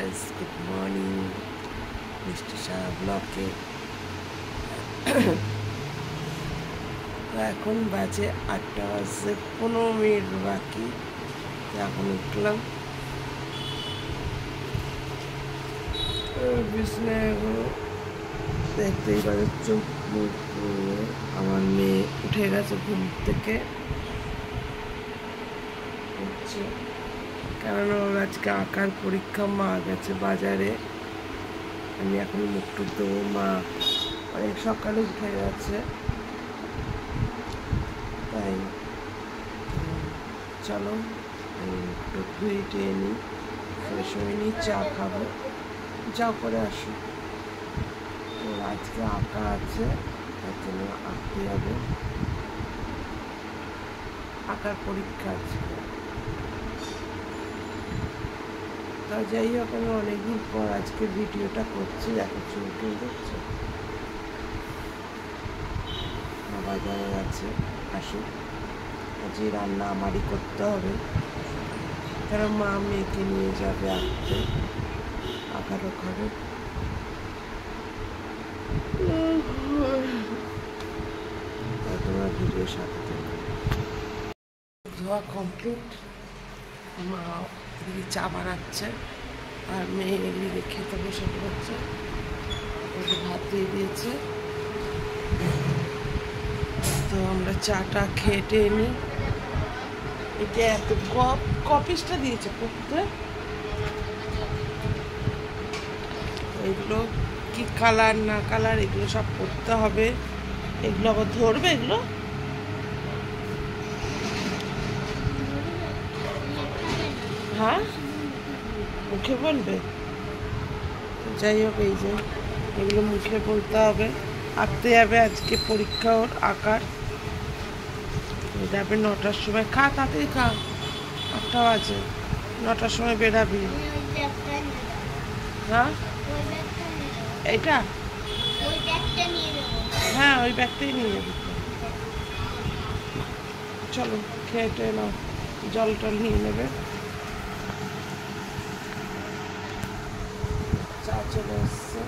Guys, good morning. মিষ্টি শাহ ব্লকে তো এখন বাজে 8:15 বাকি। এখন উঠলাম বিছনায়, দেখতেই পাচ্ছ চোখ মুখ। আমার মেয়ে উঠে গেছে ঘুম থেকে, কারণ ওর আজকে আঁকার পরীক্ষা। মা গেছে বাজারে, আমি এখন মুখ টুক দেবো। মা অনেক সকালে উঠে গেছে, তাই চলো একটু ধুয়ে টুয়ে নিই, ফ্রেশ হয়ে নিই, চা খাবো, যা করে আসি। তো আজকে আঁকা আছে, তার জন্য আঁকতে যাবে, আঁকার পরীক্ষা আছে। তা যাই হোক, আমি অনেকদিন পর আজকে ভিডিওটা করছি। দেখো চুলকে দেখছো, বাজারে আছে, আসুক। আজকে রান্না আমারই করতে হবে, কারণ মা মেয়েকে নিয়ে যাবে আঁকতে, আঁকার ওখানে। তোমরা ভিডিওর সাথে থাকবে। ধোয়া কমপ্লিট, মা এদিকে চা বানাচ্ছে আর মেয়ে এদিকে খেতে বসে পড়ছে। ওকে ভাত দিয়ে দিয়েছে, তো আমরা চাটা খেটে নিই। এটা এত কপিসটা দিয়েছে পড়তে, এগুলো কি কালার না কালার এগুলো সব পড়তে হবে। এগুলো আবার ধরবে, এগুলো হ্যাঁ মুখে বলবে। যাই হোক, এই যে এগুলো মুখে বলতে হবে, আঁকতে যাবে। আজকে পরীক্ষা ওর আঁকার, যাবে 9টার সময়। খা তাড়াতাড়ি খা, 8টা বাজে, 9টার সময় বেরাবি। হ্যাঁ এইটা, হ্যাঁ ওই ব্যাগটাই নিয়ে যাবি। চলো খেয়ে টেয়ে নাও, জল টল নিয়ে নেবে। চা চলে এসছে,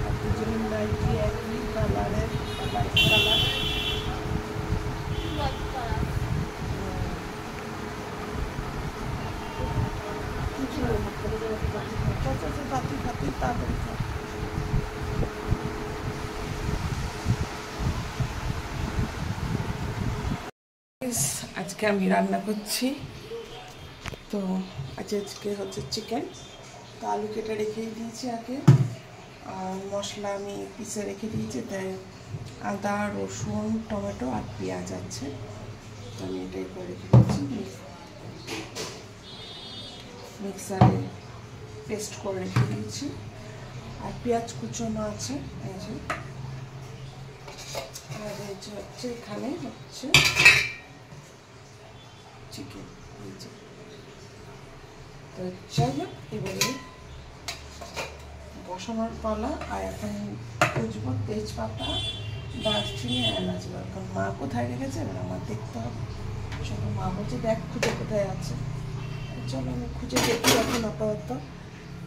আর দুজনের নাইটি একই কালারের, লাইট কালার। তাড়াতাড়ি খা। আজকে আমি রান্না করছি, তো আজকে হচ্ছে চিকেন। তো আলু কেটে রেখে দিয়েছি আগে, আর মশলা আমি পিষে রেখে দিয়েছি। তাই আদা রসুন টমেটো আর পেঁয়াজ আছে, তো আমি এটাই করে রেখে দিয়েছি। মিক্সারে পেস্ট করে রেখে দিয়েছি, আর পেঁয়াজ কুচোনো আছে। এই যে, আর এই যে হচ্ছে এখানে হচ্ছে চিকেন। এই যে, তো যাই হোক, এবারে বসানোর পালা। আর এখন বুঝবো তেজপাতা, দারচিনি, এলাচ। কারণ মা কোথায় রেখেছে এবার আমার দেখতে হবে। চলো, মা বলছে দেখ খুঁজে কোথায় আছে। চলো আমি খুঁজে দেখি এখন আপাতত।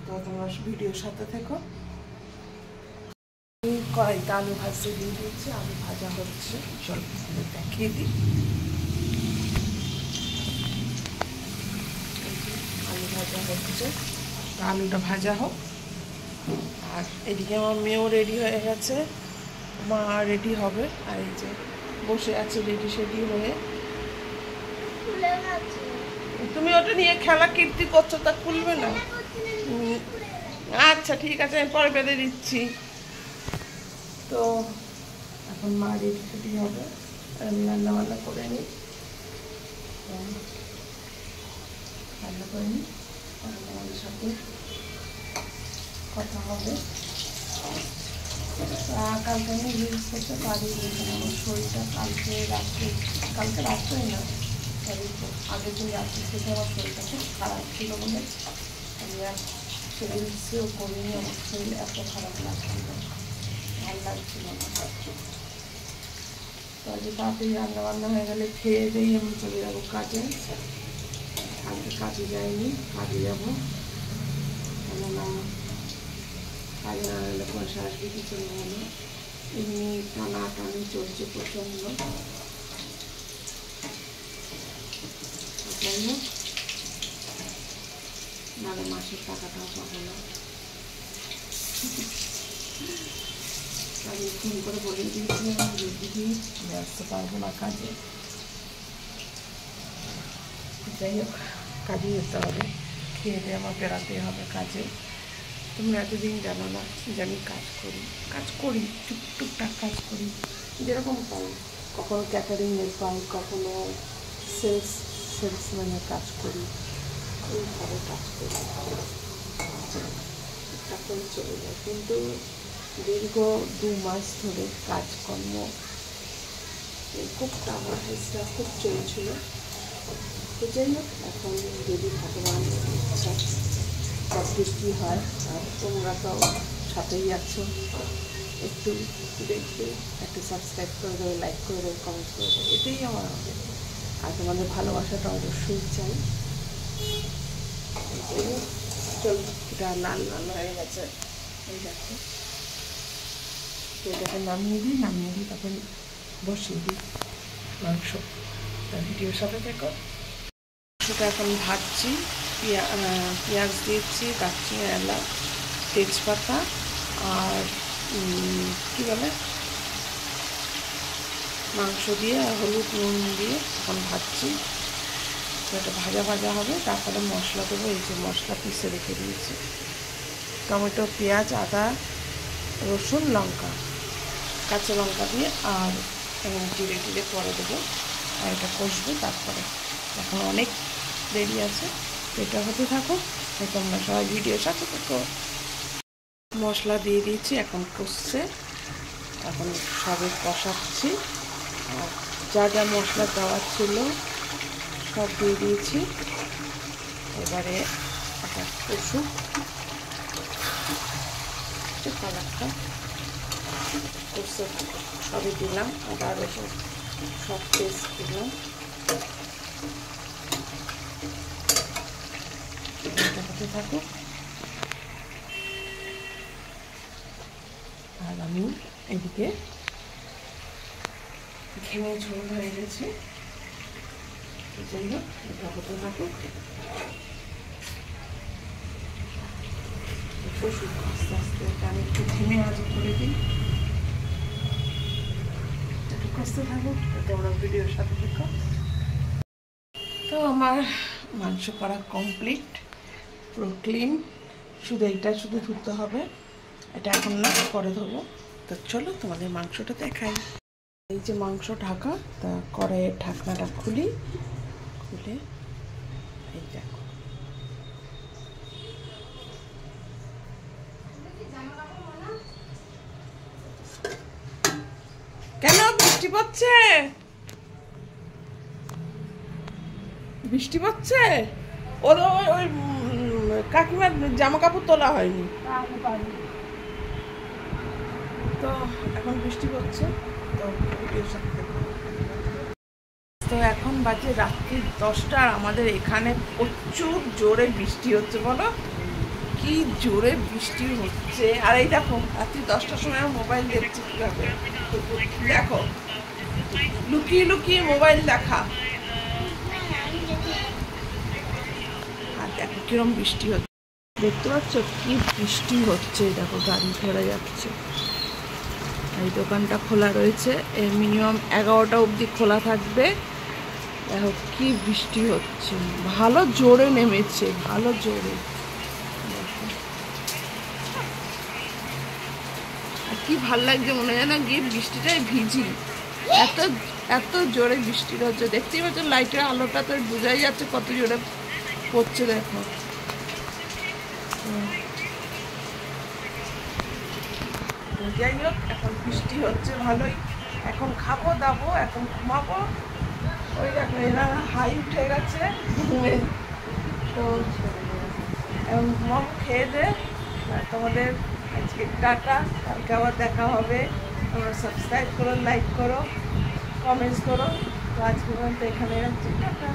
তো তোমরা ভিডিওর সাথে থেকো। কড়াইতে আলু ভাজতে দিয়ে দিয়েছি, আলু ভাজা হচ্ছে, চলো দেখিয়ে দিই। আলু ভাজা হচ্ছে, আলুটা ভাজা হোক। আর এদিকে আমার মেয়েও রেডি হয়ে গেছে, মা রেডি হবে। আর এই যে বসে আছে রেডি সেডি হয়ে। তুমি ওটা নিয়ে খেলা কীর্তি করছো, তা খুলবে না। আচ্ছা ঠিক আছে, আমি পরে বেঁধে দিচ্ছি। তো এখন মা রেডি সেডি হবে, আর আমি রান্না বান্না করে নিই, রান্না করে নিই, আমাদের সাথে কথা হবে। কালকে আমি রিলস করতে পারিনি, আমার শরীরটা কালকে রাত্রেই না, সরি আগের দিন রাত্রি থেকে আমার শরীরটা খুব খারাপ ছিল বলে আমি আর রিলসেও করিনি। আমার শরীর এত খারাপ লাগছিল, ভালো লাগছিল না। তো আজকে তাড়াতাড়ি রান্না বান্না হয়ে গেলে খেয়ে দিয়ে আমি চলে যাবো কাজে। আজকে কাজে যাইনি, কাজে যাবো। কেননা কাজে না হলে পয়সা আসবে কি চলবে না, এমনি টানাটানি চলছে প্রচণ্ড। যাই হোক, নাহলে মাসের টাকাটাও পাবো না। আমি ফোন করে বলে দিয়েছিলাম যে দিদি আমি আসতে পারবো না কাজে। যাই হোক, কাজে যেতে হবে, খেয়ে দিয়ে আমার বেড়াতে হবে কাজে। তোমরা এতদিন জানো না যে আমি কাজ করি টুকটাক কাজ করি, যেরকম পাই। কখনো ক্যাটারিংয়ের পাই, কখনো সেলসম্যানের কাজ করি, এইভাবে কাজ করি, তারপরে চলে যায়। কিন্তু দীর্ঘ 2 মাস ধরে কাজকর্ম খুব টানা হেসটা খুব চলছিল। তো যাই হোক, এখন যদি ভগবান ইচ্ছা সবটি কী হয়, আর তোমরা তো সাথেই আছো, একটু দেখবে, একটু সাবস্ক্রাইব করে দেবে, লাইক করে দেবে, কমেন্ট করে দেবে, এটাই আমার হবে। আর তোমাদের ভালোবাসাটা অবশ্যই চাই। যাই হোক, চল, এটা লাল লাল হয়ে গেছে, এই দেখো। তো এটাকে নামিয়ে দিই, তারপরে বসিয়ে দিই মাংস। ভিডিওর সাথে দেখো। মাংসটা এখন ভাজছি, পেঁয়াজ দিয়েছি, দারচিনি, এলাচ, তেজপাতা আর কী বলে মাংস দিয়ে আর হলুদ নুন দিয়ে এখন ভাজছি। তো এটা ভাজা হবে, তারপরে মশলা দেবো। এই যে মশলা পিষে রেখে দিয়েছি, টমেটো, পেঁয়াজ, আদা, রসুন, লঙ্কা, কাঁচা লঙ্কা দিয়ে আর জিরে টিরে পরে দেবো। আর এটা কষবো তারপরে, এখন অনেক দেরি আছে। এটা হতে থাকো, তোমরা সবাই ভিডিওর সাথে থাকো। মশলা দিয়ে দিয়েছি, এখন কষছে, এখন সবে কষাচ্ছি। আর যা যা মশলা দেওয়ার ছিল সব দিয়ে দিয়েছি। এবারে একটা কষুক, কালারটা কষতে থাকো। সবই দিলাম, আদা রসুন সব পেস্ট দিলাম। হতে থাকুক, আর আমি এদিকে ঘেমে ঝোল হয়ে গেছে। যাই হোক, এটা হতে থাকুক, আস্তে আস্তে। এটা আমি একটু ঘেমে আজও করে দিই, একটু কষতে থাকুক, তোমরা ভিডিওর সাথে দেখো। তো আমার মাংস করা কমপ্লিট, পুরো ক্লিন। শুধু ধুতে হবে, এটা এখন না, পরে ধোবো। তো চলো তোমাদের মাংসটা দেখাই। এই যে মাংস ঢাকা, তা কড়াইয়ের ঢাকনাটা খুলে এই দেখো। কেন বৃষ্টি পড়ছে? ওই কাকিমার জামা কাপড় তোলা হয়নি, তো এখন বৃষ্টি পড়ছে। তো এখন বাজে রাত্রি 10টা, আর আমাদের এখানে প্রচুর জোরে বৃষ্টি হচ্ছে। বলো, কি জোরে বৃষ্টি হচ্ছে। আর এই দেখো, রাত্রি 10টার সময় মোবাইল দেখছি কীভাবে, দেখো, লুকিয়ে মোবাইল দেখা। আর দেখো কিরম বৃষ্টি হচ্ছে, দেখতে পাচ্ছ কি বৃষ্টি হচ্ছে। দেখো গাড়ি ধরে যাচ্ছে। এই দোকানটা খোলা রয়েছে, মিনিমাম 11টা অবধি খোলা থাকবে। দেখো কি বৃষ্টি হচ্ছে, ভালো জোরে নেমেছে, ভালো জোরে। আর কি ভাল লাগছে, মনে হয় না গিয়ে বৃষ্টিটায় ভিজি, এত জোরে বৃষ্টি হচ্ছে। দেখতেই পাচ্ছ লাইটের আলোটা তো বোঝাই যাচ্ছে কত জোরে পড়ছে। দেখো, যাই হোক, এখন বৃষ্টি হচ্ছে ভালোই। এখন খাবো দাবো, এখন ঘুমাবো। ওই দেখো এরা হাই উঠে গেছে ঘুমে, তো এখন ঘুমাবো, খেয়ে দে। তোমাদের আজকে টাটা, কালকে আবার দেখা হবে। তোমরা সাবস্ক্রাইব করো, লাইক করো, কমেন্টস করো। তো আজকে পর্যন্ত এখানে রাখছি, টাটা।